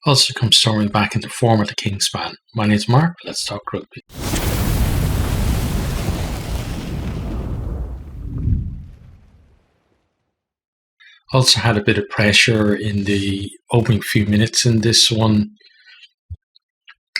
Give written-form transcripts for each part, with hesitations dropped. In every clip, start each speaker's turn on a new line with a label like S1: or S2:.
S1: Ulster comes storming back into form at the Kingspan. My name's Mark, let's talk rugby. Ulster had a bit of pressure in the opening few minutes in this one.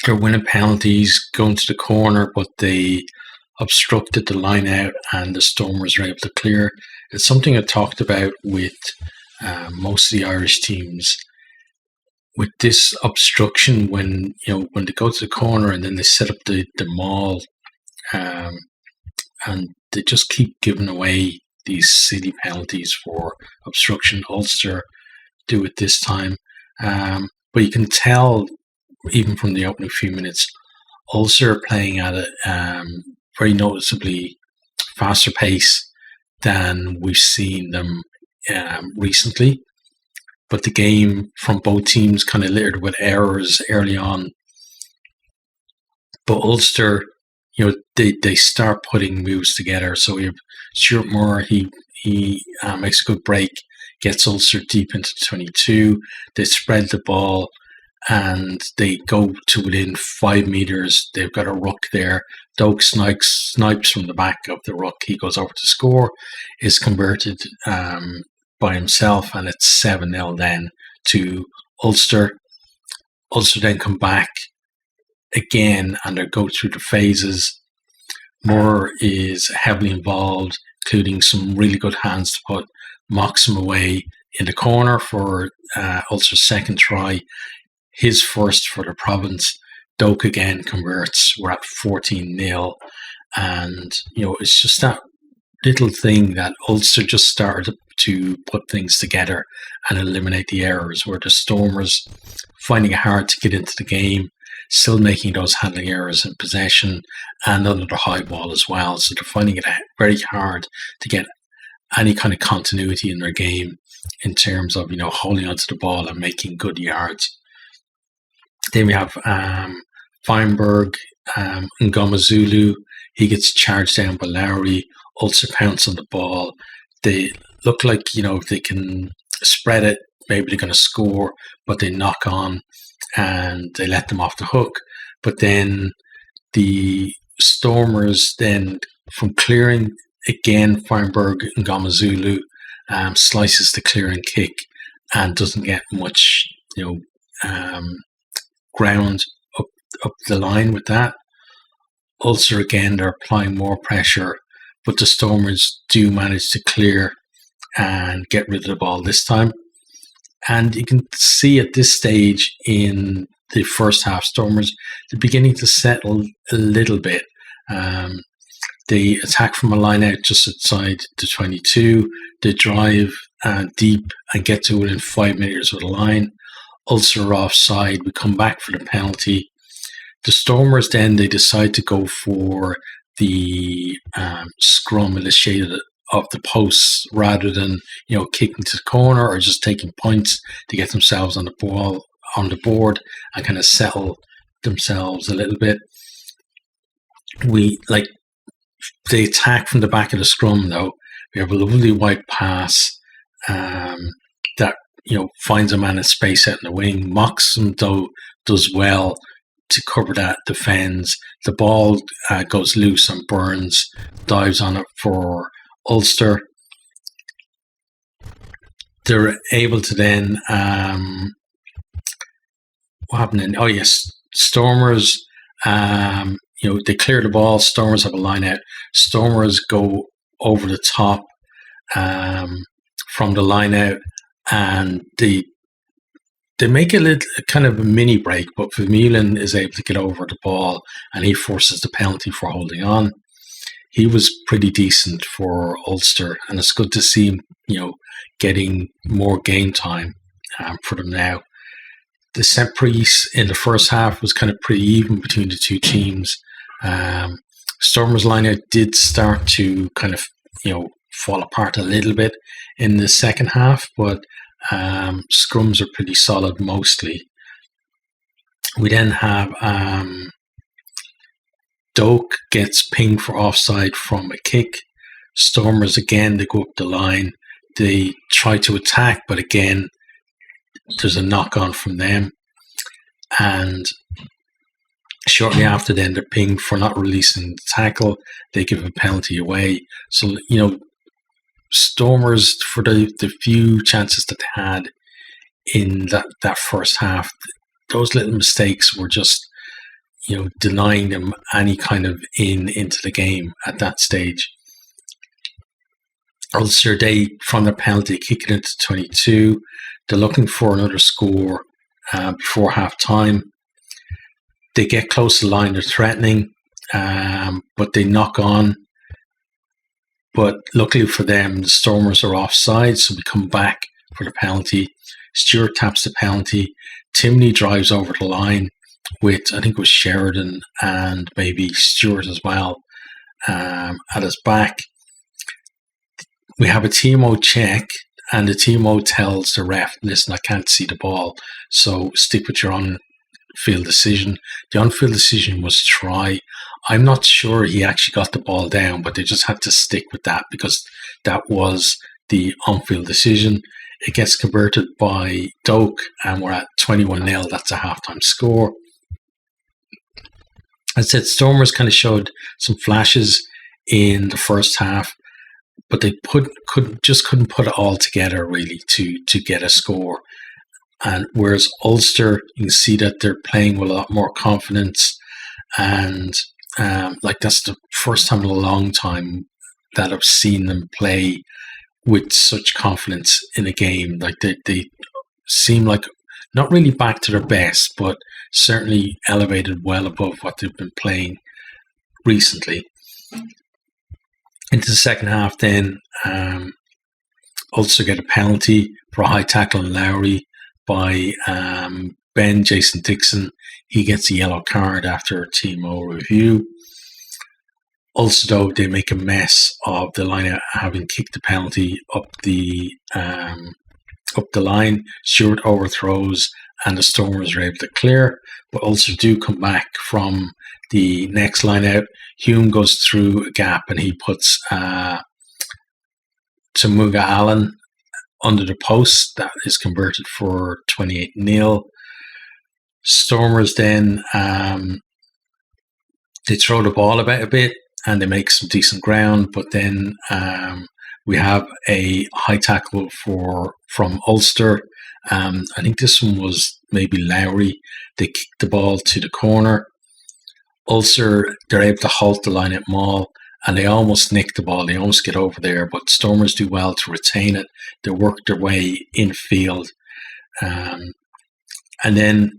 S1: They're winning penalties, going to the corner, but they obstructed the line out and the Stormers were able to clear. It's something I talked about with most of the Irish teams. With this obstruction, when they go to the corner and then they set up the maul, and they just keep giving away these silly penalties for obstruction. Ulster do it this time, but you can tell even from the opening few minutes, Ulster are playing at a very noticeably faster pace than we've seen them recently. But the game from both teams kind of littered with errors early on. But Ulster, they start putting moves together. So we have Stuart Moore, he makes a good break, gets Ulster deep into 22. They spread the ball and they go to within 5 meters. They've got a ruck there. Doak snipes from the back of the ruck. He goes over to score, is converted by himself, and it's 7-0 then to Ulster. Ulster then come back again and they go through the phases. Moore is heavily involved, including some really good hands to put Moxham away in the corner for Ulster's second try, his first for the province. Doak again converts. We're at 14-0, and it's just that little thing that Ulster just started to put things together and eliminate the errors, where the Stormers finding it hard to get into the game, still making those handling errors in possession and under the high ball as well. So they're finding it very hard to get any kind of continuity in their game in terms of holding onto the ball and making good yards. Then we have Feinberg, Ngomazulu. He gets charged down by Lowry. Ulster pounce on the ball. They look like, if they can spread it, maybe they're going to score, but they knock on and they let them off the hook. But then the Stormers, then from clearing again, Feinberg and Ngomazulu slices the clearing kick and doesn't get much, ground up the line with that. Ulster again, they're applying more pressure, but the Stormers do manage to clear and get rid of the ball this time. And you can see at this stage in the first half, Stormers, they're beginning to settle a little bit. They attack from a line out just outside the 22. They drive deep and get to within 5 meters of the line. Ulster are offside. We come back for the penalty. The Stormers then, they decide to go for the scrum initiated of the posts rather than kicking to the corner or just taking points to get themselves on the ball on the board and kind of settle themselves a little bit. They attack from the back of the scrum though. We have a lovely wide pass that finds a man in space out in the wing. Moxham though does well to cover that, defends. The ball goes loose and Burns dives on it for Ulster. They're able to then what happened then? Oh yes, Stormers they clear the ball. Stormers have a line out. Stormers go over the top from the line out, and they make a little kind of a mini break, but Vermeulen is able to get over the ball and he forces the penalty for holding on. He was pretty decent for Ulster, and it's good to see him, getting more game time for them now. The set piece in the first half was kind of pretty even between the two teams. Stormers' lineout did start to kind of, fall apart a little bit in the second half, but scrums are pretty solid mostly. We then have Doak gets pinged for offside from a kick. Stormers again, they go up the line. They try to attack, but again, there's a knock on from them. And shortly after, then they're pinged for not releasing the tackle. They give a penalty away. So, Stormers, for the few chances that they had in that first half, those little mistakes were just, denying them any kind of into the game at that stage. Ulster, they, from their penalty, kick it into 22. They're looking for another score before half time. They get close to the line, they're threatening, but they knock on. But luckily for them, the Stormers are offside, so we come back for the penalty. Stewart taps the penalty. Timney drives over the line with, I think it was Sheridan and maybe Stewart as well at his back. We have a TMO check, and the TMO tells the ref, listen, I can't see the ball, so stick with your on-field decision. The on-field decision was try. I'm not sure he actually got the ball down, but they just had to stick with that because that was the on-field decision. It gets converted by Doak, and we're at 21-0. That's a halftime score. As I said, Stormers kind of showed some flashes in the first half, but they couldn't put it all together really to get a score. And whereas Ulster, you can see that they're playing with a lot more confidence, and that's the first time in a long time that I've seen them play with such confidence in a game. Like they seem like not really back to their best, but certainly elevated well above what they've been playing recently. Into the second half, then Ulster get a penalty for a high tackle on Lowry by Jason Dixon. He gets a yellow card after a TMO review. Ulster, though, they make a mess of the line, having kicked the penalty up the line. Stewart overthrows, and the Stormers are able to clear. But Ulster do come back from the next line out. Hume goes through a gap, and he puts Tamuga Allen under the post. That is converted for 28-0. Stormers then they throw the ball about a bit and they make some decent ground, but then we have a high tackle from Ulster. I think this one was maybe Lowry. They kick the ball to the corner. Ulster, they're able to halt the line at maul, and they almost nick the ball. They almost get over there, but Stormers do well to retain it. They work their way infield, and then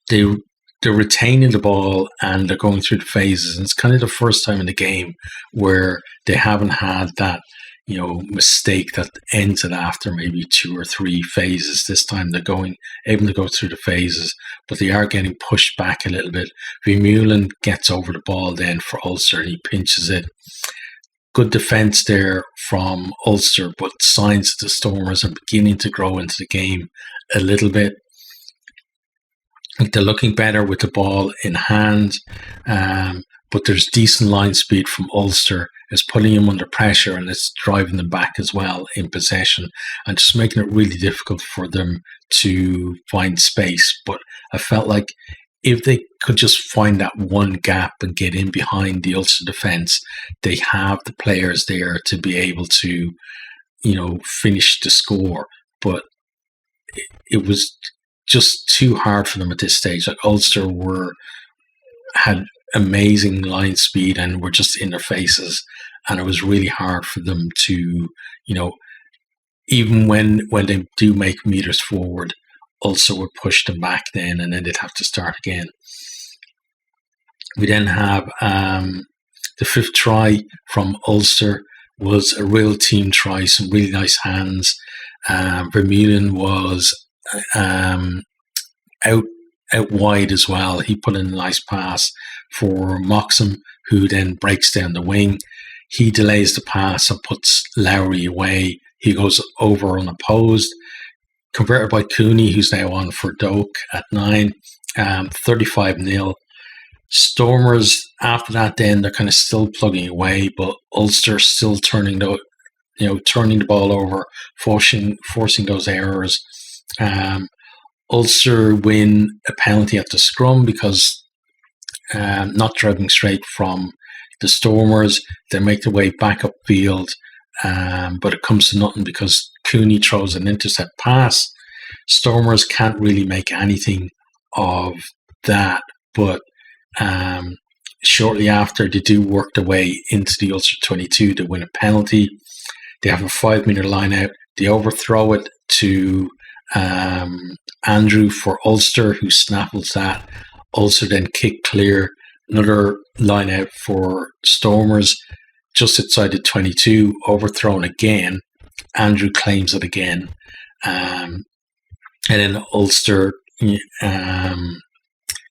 S1: they're retaining the ball and they're going through the phases. And it's kind of the first time in the game where they haven't had that, mistake that ends it after maybe 2 or 3 phases. This time they're able to go through the phases, but they are getting pushed back a little bit. Vermeulen gets over the ball then for Ulster and he pinches it. Good defence there from Ulster, but signs that the Stormers are beginning to grow into the game a little bit. They're looking better with the ball in hand, but there's decent line speed from Ulster. It's putting them under pressure and it's driving them back as well in possession and just making it really difficult for them to find space. But I felt like if they could just find that one gap and get in behind the Ulster defence, they have the players there to be able to, finish the score. But it was just too hard for them at this stage. Like Ulster had amazing line speed and were just in their faces, and it was really hard for them to, even when they do make meters forward, Ulster would push them back then, and then they'd have to start again. We then have the 5th try from Ulster was a real team try, some really nice hands. Vermeulen was out wide as well. He put in a nice pass for Moxham, who then breaks down the wing. He delays the pass and puts Lowry away. He goes over unopposed. Converted by Cooney, who's now on for Doak at 9. 35-0. Stormers, after that, then they're kind of still plugging away, but Ulster still turning the ball over, forcing those errors. Ulster win a penalty at the scrum because not driving straight from the Stormers, they make their way back upfield, but it comes to nothing because Cooney throws an intercept pass. Stormers can't really make anything of that, but shortly after, they do work their way into the Ulster 22 to win a penalty. They have a 5-metre line out. They overthrow it to Andrew for Ulster, who snaffles that. Ulster then kick clear. Another line out for Stormers, just outside the 22, overthrown again. Andrew claims it again. And then Ulster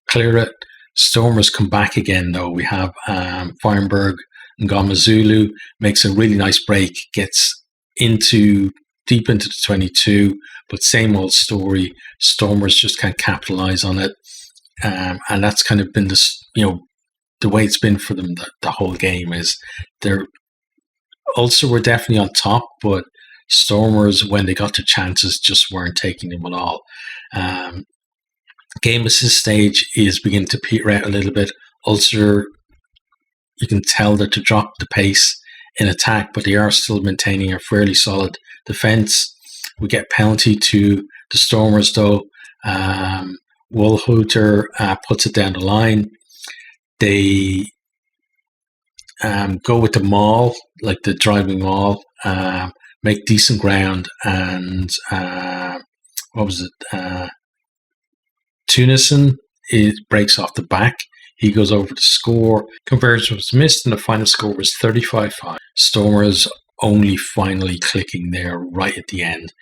S1: clear it. Stormers come back again, though. We have Feinberg and Ngomazulu makes a really nice break, gets deep into the 22, but same old story. Stormers just can't capitalise on it. And that's kind of been the way it's been for them the whole game. Is they're Ulster were definitely on top, but Stormers, when they got their chances, just weren't taking them at all. Game assist stage is beginning to peter out a little bit. Ulster, you can tell that to drop the pace in attack, but they are still maintaining a fairly solid defence. We get penalty to the Stormers, though. Woolhooter puts it down the line. They go with the maul, like the driving maul, make decent ground, and what was it? Tunison, it breaks off the back. He goes over to score. Conversion was missed, and the final score was 35-5. Stormers only finally clicking there right at the end.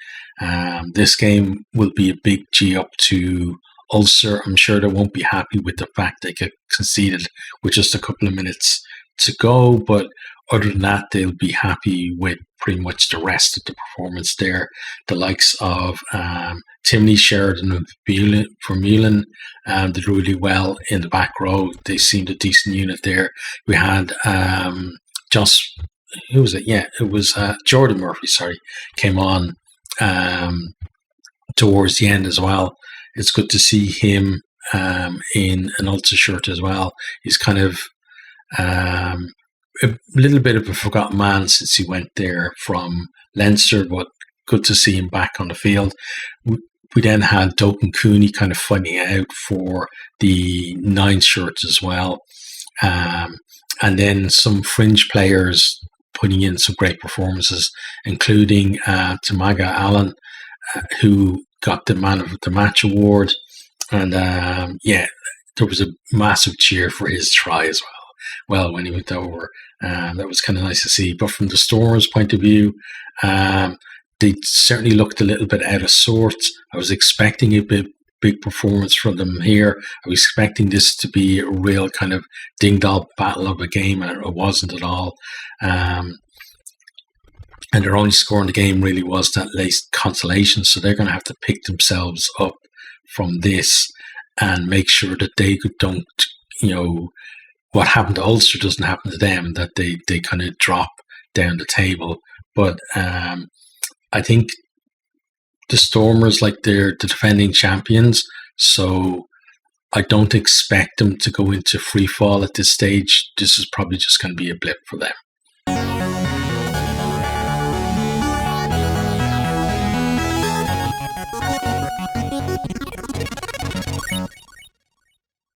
S1: This game will be a big G up to Ulster. I'm sure they won't be happy with the fact they get conceded with just a couple of minutes to go, but other than that, they'll be happy with pretty much the rest of the performance there. The likes of Timney, Sheridan, and Vermeulen did really well in the back row. They seemed a decent unit there. We had who was it? Yeah, it was Jordan Murphy, came on towards the end as well. It's good to see him in an Ulster shirt as well. He's kind of a little bit of a forgotten man since he went there from Leinster, but good to see him back on the field. We then had Duncan Cooney kind of fighting out for the 9 shirts as well. And then some fringe players putting in some great performances, including Tamaga Allen, who got the Man of the Match award. And there was a massive cheer for his try as well when he went over. That was kind of nice to see. But from the Stormers' point of view, they certainly looked a little bit out of sorts. I was expecting a big performance from them here. I was expecting this to be a real kind of ding-dong battle of a game, and it wasn't at all. And their only score in the game really was that late consolation, so they're going to have to pick themselves up from this and make sure that they don't, what happened to Ulster doesn't happen to them, that they kind of drop down the table. But I think the Stormers, they're the defending champions, so I don't expect them to go into free fall at this stage. This is probably just going to be a blip for them.